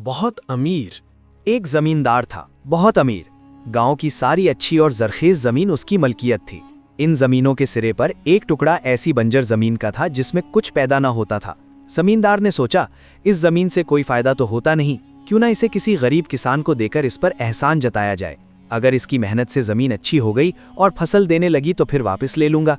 बहुत अमीर। एक जमींदार था, बहुत अमीर। गांव की सारी अच्छी और जरखेज जमीन उसकी मलकियत थी। इन जमीनों के सिरे पर एक टुकड़ा ऐसी बंजर जमीन का था जिसमें कुछ पैदा न होता था। जमींदार ने सोचा, इस जमीन से कोई फायदा तो होता नहीं, क्यों ना इसे किसी गरीब किसान को देकर इस पर एहसान जताया जाए। अगर इसकी मेहनत से ज़मीन अच्छी हो गई और फसल देने लगी तो फिर वापस ले लूँगा।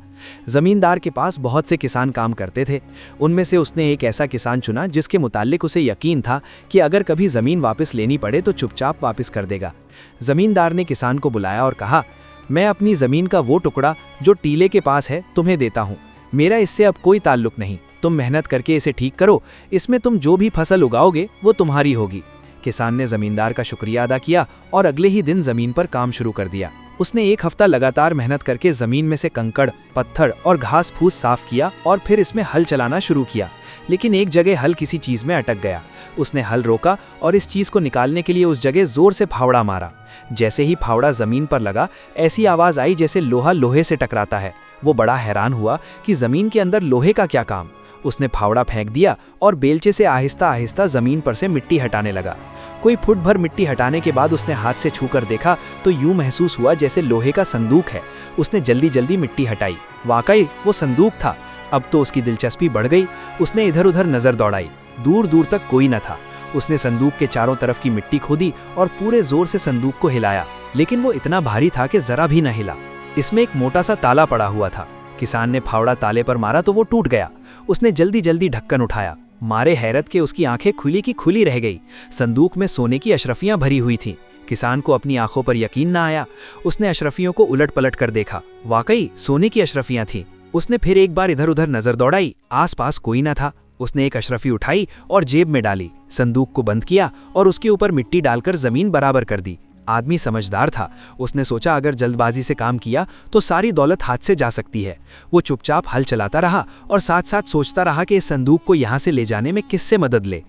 ज़मींदार के पास बहुत से किसान काम करते थे। उनमें से उसने एक ऐसा किसान चुना जिसके मुताल्लिक उसे यकीन था कि अगर कभी ज़मीन वापस लेनी पड़े तो चुपचाप वापस कर देगा। ज़मींदार ने किसान को बुलाया और कहा, मैं अपनी ज़मीन का वो टुकड़ा जो टीले के पास है तुम्हें देता हूँ। मेरा इससे अब कोई ताल्लुक नहीं। तुम मेहनत करके इसे ठीक करो, इसमें तुम जो भी फसल उगाओगे वो तुम्हारी होगी। किसान ने जमींदार का शुक्रिया अदा किया और अगले ही दिन जमीन पर काम शुरू कर दिया। उसने एक हफ्ता लगातार मेहनत करके जमीन में से कंकड़, पत्थर और घास फूस साफ किया और फिर इसमें हल चलाना शुरू किया। लेकिन एक जगह हल किसी चीज में अटक गया। उसने हल रोका और इस चीज को निकालने के लिए उस जगह जोर से फावड़ा मारा। जैसे ही फावड़ा जमीन पर लगा, ऐसी आवाज आई जैसे लोहा लोहे से टकराता है। वो बड़ा हैरान हुआ कि जमीन के अंदर लोहे का क्या काम। उसने फावड़ा फेंक दिया और बेलचे से आहिस्ता आहिस्ता जमीन पर से मिट्टी हटाने लगा। कोई फुट भर मिट्टी हटाने के बाद उसने हाथ से छूकर देखा तो यूं महसूस हुआ जैसे लोहे का संदूक है। उसने जल्दी जल्दी मिट्टी हटाई। वाकई वो संदूक था। अब तो उसकी दिलचस्पी बढ़ गई। उसने इधर उधर नजर दौड़ाई। दूर दूर तक कोई न था। उसने संदूक के चारों तरफ की मिट्टी खोदी और पूरे जोर से संदूक को हिलाया, लेकिन वो इतना भारी था कि जरा भी न हिला। इसमें एक मोटा सा ताला पड़ा हुआ था। किसान ने फावड़ा ताले पर मारा तो वो टूट गया। उसने जल्दी जल्दी ढक्कन उठाया। मारे हैरत के उसकी आंखें खुली की खुली रह गई। संदूक में सोने की अशरफियां भरी हुई थीं। किसान को अपनी आंखों पर यकीन न आया। उसने अशरफियों को उलट पलट कर देखा। वाकई सोने की अशरफियां थीं। उसने फिर एक बार इधर उधर नजर दौड़ाई। आसपास कोई न था। उसने एक अशरफी उठाई और जेब में डाली, संदूक को बंद किया और उसके ऊपर मिट्टी डालकर जमीन बराबर कर दी। आदमी समझदार था। उसने सोचा अगर जल्दबाजी से काम किया तो सारी दौलत हाथ से जा सकती है। वो चुपचाप हल चलाता रहा और साथ साथ सोचता रहा कि इस संदूक को यहाँ से ले जाने में किससे मदद ले।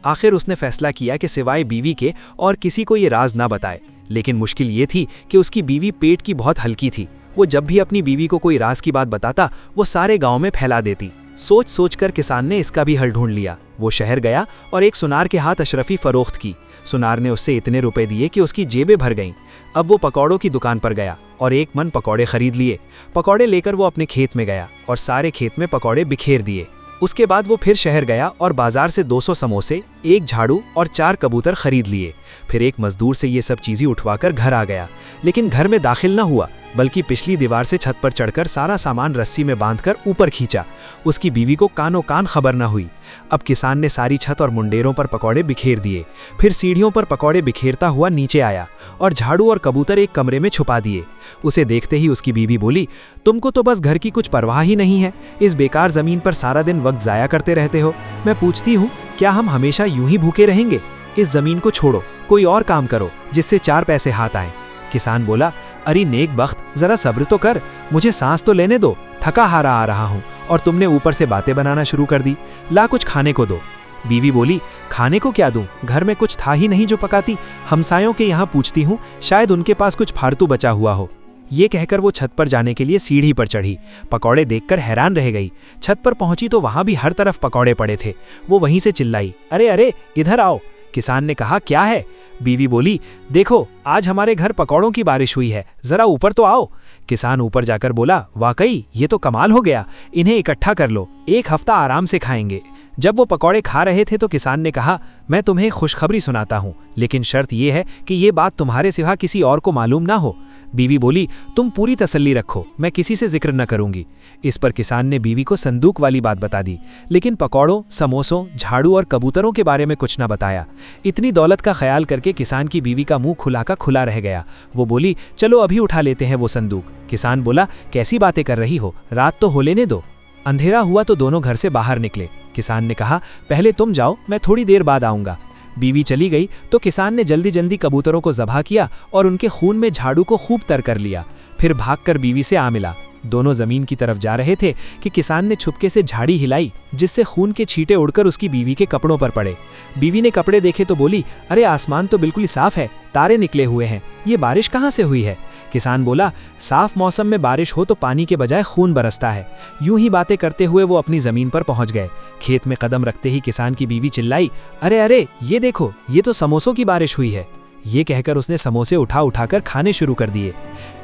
आखिर उसने फैसला किया कि सिवाय बीवी के और किसी को ये राज ना बताए। लेकिन मुश्किल ये थी कि उसकी बीवी पेट की बहुत हल्की थी। वो जब भी अपनी बीवी को कोई राज की बात बताता वो सारे गाँव में फैला देती। सोच सोच कर किसान ने इसका भी हल ढूंढ लिया। वो शहर गया और एक सुनार के हाथ अशरफी फरोख्त की। सुनार ने उससे इतने रुपए दिए कि उसकी जेबें भर गईं। अब वो पकौड़ों की दुकान पर गया और एक मन पकौड़े खरीद लिए। पकौड़े लेकर वो अपने खेत में गया और सारे खेत में पकौड़े बिखेर दिए। उसके बाद वो फिर शहर गया और बाजार से 200 समोसे, एक झाड़ू और 4 कबूतर खरीद लिए। फिर एक मजदूर से ये सब चीज़ें उठवाकर घर आ गया। लेकिन घर में दाखिल न हुआ, बल्कि पिछली दीवार से छत पर चढ़कर सारा सामान रस्सी में बांधकर ऊपर खींचा। उसकी बीवी को कानों कान खबर न हुई। अब किसान ने सारी छत और मुंडेरों पर पकौड़े बिखेर दिए। फिर सीढ़ियों पर पकौड़े बिखेरता हुआ नीचे आया और झाड़ू और कबूतर एक कमरे में छुपा दिए। उसे देखते ही उसकी बीवी बोली, तुमको तो बस घर की कुछ परवाह ही नहीं है। इस बेकार जमीन पर सारा दिन वक्त जाया करते रहते हो। मैं पूछती हूँ, क्या हम हमेशा यूं ही भूखे रहेंगे? इस जमीन को छोड़ो, कोई और काम करो जिससे 4 पैसे हाथ आएं। किसान बोला, अरे नेक बख्त, जरा सब्र तो कर, मुझे सांस तो लेने दो। थका हारा आ रहा हूँ और तुमने ऊपर से बातें बनाना शुरू कर दी। ला कुछ खाने को दो। बीवी बोली, खाने को क्या दूं? घर में कुछ था ही नहीं जो पकाती। हमसायों के यहाँ पूछती हूँ, शायद उनके पास कुछ फालतू बचा हुआ हो। ये कहकर वो छत पर जाने के लिए सीढ़ी पर चढ़ी। पकौड़े देखकर हैरान रह गई। छत पर पहुंची तो वहां भी हर तरफ पकौड़े पड़े थे। वो वहीं से चिल्लाई, अरे अरे इधर आओ। किसान ने कहा, क्या है? बीवी बोली, देखो आज हमारे घर पकौड़ों की बारिश हुई है, जरा ऊपर तो आओ। किसान ऊपर जाकर बोला, वाकई ये तो कमाल हो गया, इन्हें इकट्ठा कर लो, एक हफ्ता आराम से खाएंगे। जब वो पकौड़े खा रहे थे तो किसान ने कहा, मैं तुम्हें खुशखबरी सुनाता हूँ, लेकिन शर्त यह है कि ये बात तुम्हारे सिवा किसी और को मालूम ना हो। बीवी बोली, तुम पूरी तसल्ली रखो, मैं किसी से जिक्र न करूंगी। इस पर किसान ने बीवी को संदूक वाली बात बता दी, लेकिन पकौड़ों, समोसों, झाड़ू और कबूतरों के बारे में कुछ न बताया। इतनी दौलत का ख्याल करके किसान की बीवी का मुंह खुला का खुला रह गया। वो बोली, चलो अभी उठा लेते हैं वो संदूक। किसान बोला, कैसी बातें कर रही हो, रात तो हो लेने दो। अंधेरा हुआ तो दोनों घर से बाहर निकले। किसान ने कहा, पहले तुम जाओ, मैं थोड़ी देर बाद आऊंगा। बीवी चली गई तो किसान ने जल्दी जल्दी कबूतरों को ज़बह किया और उनके खून में झाड़ू को खूब तर कर लिया। फिर भागकर बीवी से आ मिला। दोनों जमीन की तरफ जा रहे थे कि किसान ने छुपके से झाड़ी हिलाई, जिससे खून के छींटे उड़कर उसकी बीवी के कपड़ों पर पड़े। बीवी ने कपड़े देखे तो बोली, अरे आसमान तो बिल्कुल साफ है, तारे निकले हुए हैं, ये बारिश कहाँ से हुई है? किसान बोला, साफ मौसम में बारिश हो तो पानी के बजाय खून बरसता है। यूं ही बातें करते हुए वो अपनी जमीन पर पहुंच गए। खेत में कदम रखते ही किसान की बीवी चिल्लाई, अरे अरे, ये देखो, ये तो समोसों की बारिश हुई है। ये कहकर उसने समोसे उठा उठाकर खाने शुरू कर दिए।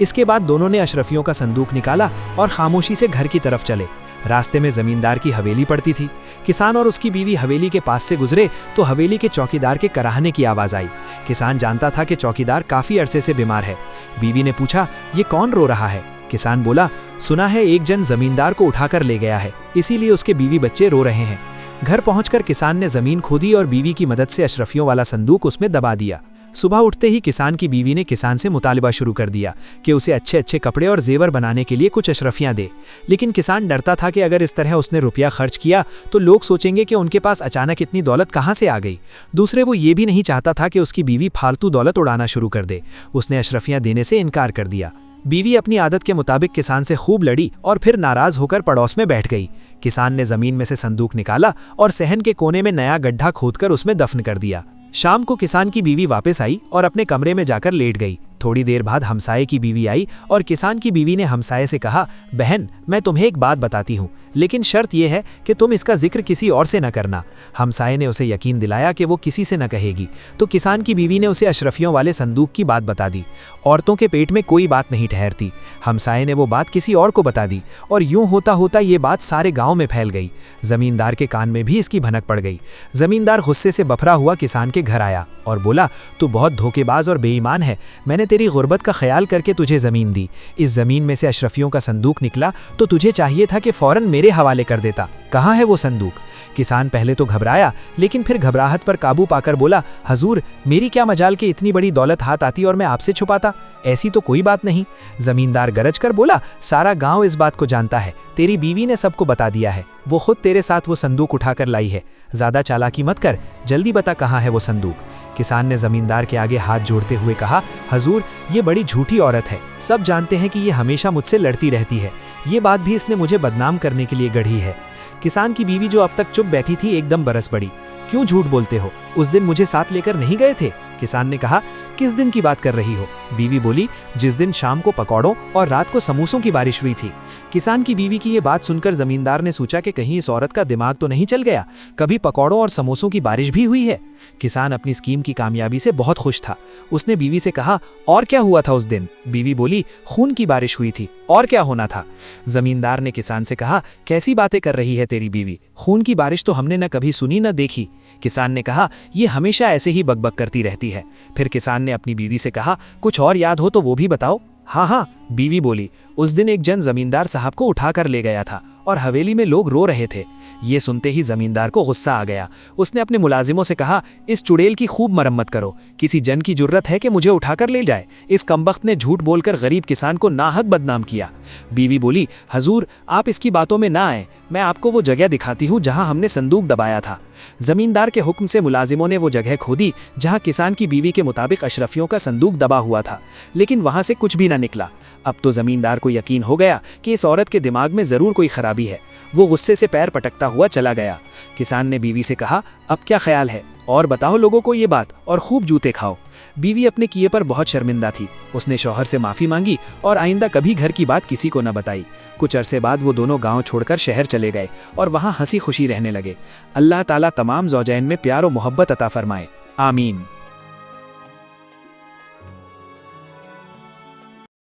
इसके बाद दोनों ने अशरफियों का संदूक निकाला और खामोशी से घर की तरफ चले। रास्ते में जमींदार की हवेली पड़ती थी। किसान और उसकी बीवी हवेली के पास से गुजरे तो हवेली के चौकीदार के कराहने की आवाज आई। किसान जानता था कि चौकीदार काफी अरसे से बीमार है। बीवी ने पूछा, ये कौन रो रहा है? किसान बोला, सुना है एक जन जमींदार को उठाकर ले गया है, इसीलिए उसके बीवी बच्चे रो रहे हैं। घर पहुंचकर किसान ने जमीन खोदी और बीवी की मदद से अशरफियों वाला संदूक उसमें दबा दिया। सुबह उठते ही किसान की बीवी ने किसान से मुतालबा शुरू कर दिया कि उसे अच्छे अच्छे कपड़े और जेवर बनाने के लिए कुछ अशरफियां दे। लेकिन किसान डरता था कि अगर इस तरह उसने रुपया खर्च किया तो लोग सोचेंगे कि उनके पास अचानक इतनी दौलत कहां से आ गई। दूसरे, वो ये भी नहीं चाहता था कि उसकी बीवी फालतू दौलत उड़ाना शुरू कर दे। उसने अशरफियां देने से इनकार कर दिया। बीवी अपनी आदत के मुताबिक किसान से खूब लड़ी और फिर नाराज होकर पड़ोस में बैठ गई। किसान ने जमीन में से संदूक निकाला और सहन के कोने में नया गड्ढा खोदकर उसमें दफन कर दिया। शाम को किसान की बीवी वापस आई और अपने कमरे में जाकर लेट गई। थोड़ी देर बाद हमसाये की बीवी आई और किसान की बीवी ने हमसाये से कहा, बहन, मैं तुम्हें एक बात बताती हूँ, लेकिन शर्त यह है कि तुम इसका जिक्र किसी और से न करना। हमसाये ने उसे यकीन दिलाया कि वो किसी से न कहेगी। तो किसान की बीवी ने उसे अशरफियों वाले संदूक की बात बता दी। औरतों के पेट में कोई बात नहीं ठहरती। हमसाये ने वो बात किसी और को बता दी और यूं होता होता ये बात सारे गाँव में फैल गई। जमींदार के कान में भी इसकी भनक पड़ गई। जमींदार गुस्से से बफरा हुआ किसान के घर आया और बोला, तू बहुत धोखेबाज और बेईमान है। मैंने तेरी गुर्बत का ख्याल करके तुझे ज़मीन दी। इस ज़मीन में से अशरफियों का संदूक निकला तो तुझे चाहिए था कि फ़ौरन मेरे हवाले कर देता। कहाँ है वो संदूक? किसान पहले तो घबराया, लेकिन फिर घबराहट पर काबू पाकर बोला, हजूर, मेरी क्या मजाल कि इतनी बड़ी दौलत हाथ आती और मैं आपसे छुपाता? ऐसी तो कोई बात नहीं। जमींदार गरज कर बोला, सारा गांव इस बात को जानता है, तेरी बीवी ने सबको बता दिया है। वो खुद तेरे साथ वो संदूक उठाकर लाई है। ज्यादा चालाकी मत कर, जल्दी बता कहाँ है वो संदूक। किसान ने जमींदार के आगे हाथ जोड़ते हुए कहा, हजूर, ये बड़ी झूठी औरत है। सब जानते हैं कि ये हमेशा मुझसे लड़ती रहती है। ये बात भी इसने मुझे बदनाम करने के लिए गढ़ी है। किसान की बीवी, जो अब तक चुप बैठी थी, एकदम बरस पड़ी। क्यों झूठ बोलते हो? उस दिन मुझे साथ लेकर नहीं गए थे? किसान ने कहा, किस दिन की बात कर रही हो? बीवी बोली, जिस दिन शाम को पकौड़ों और रात को समोसों की बारिश हुई थी। किसान की बीवी की ये बात सुनकर जमींदार ने सोचा कि कहीं इस औरत का दिमाग तो नहीं चल गया, कभी पकौड़ों और समोसों की बारिश भी हुई है। किसान अपनी स्कीम की कामयाबी से बहुत खुश था। उसने बीवी से कहा, और क्या हुआ था उस दिन? बीवी बोली, खून की बारिश हुई थी। और क्या होना था? जमींदार ने किसान से कहा, कैसी बातें कर रही है तेरी बीवी? खून की बारिश तो हमने न कभी सुनी न देखी। किसान ने कहा, ये हमेशा ऐसे ही बकबक करती रहती है। फिर किसान ने अपनी बीवी से कहा, कुछ और याद हो तो वो भी बताओ। हाँ हाँ, बीवी बोली, उस दिन एक जन जमींदार साहब को उठाकर ले गया था और हवेली में लोग रो रहे थे। ये सुनते ही जमींदार को गुस्सा आ गया। उसने अपने मुलाजिमों से कहा, इस चुड़ैल की खूब मरम्मत करो। किसी जन की जुर्रत है कि मुझे उठाकर ले जाए? इस कमबख्त ने झूठ बोलकर गरीब किसान को नाहक बदनाम किया। बीवी बोली, हजूर, आप इसकी बातों में ना आए, मैं आपको वो जगह दिखाती हूँ जहाँ हमने संदूक दबाया था। जमींदार के हुक्म से मुलाजिमों ने वो जगह खोदी जहाँ किसान की बीवी के मुताबिक अशरफियों का संदूक दबा हुआ था, लेकिन वहां से कुछ भी न निकला। अब तो जमींदार को यकीन हो गया कि इस औरत के दिमाग में जरूर कोई खराबी है। वो गुस्से से पैर पटकता हुआ चला गया। किसान ने बीवी से कहा, अब क्या ख्याल है? और बताओ लोगों को ये बात और खूब जूते खाओ। बीवी अपने किए पर बहुत शर्मिंदा थी। उसने शौहर से माफी मांगी और आइंदा कभी घर की बात किसी को न बताई। कुछ अरसे बाद वो दोनों गांव छोड़कर शहर चले गए और वहां हंसी खुशी रहने लगे। अल्लाह ताला तमाम ज़ौजैन में प्यार और मोहब्बत अता फरमाए। आमीन।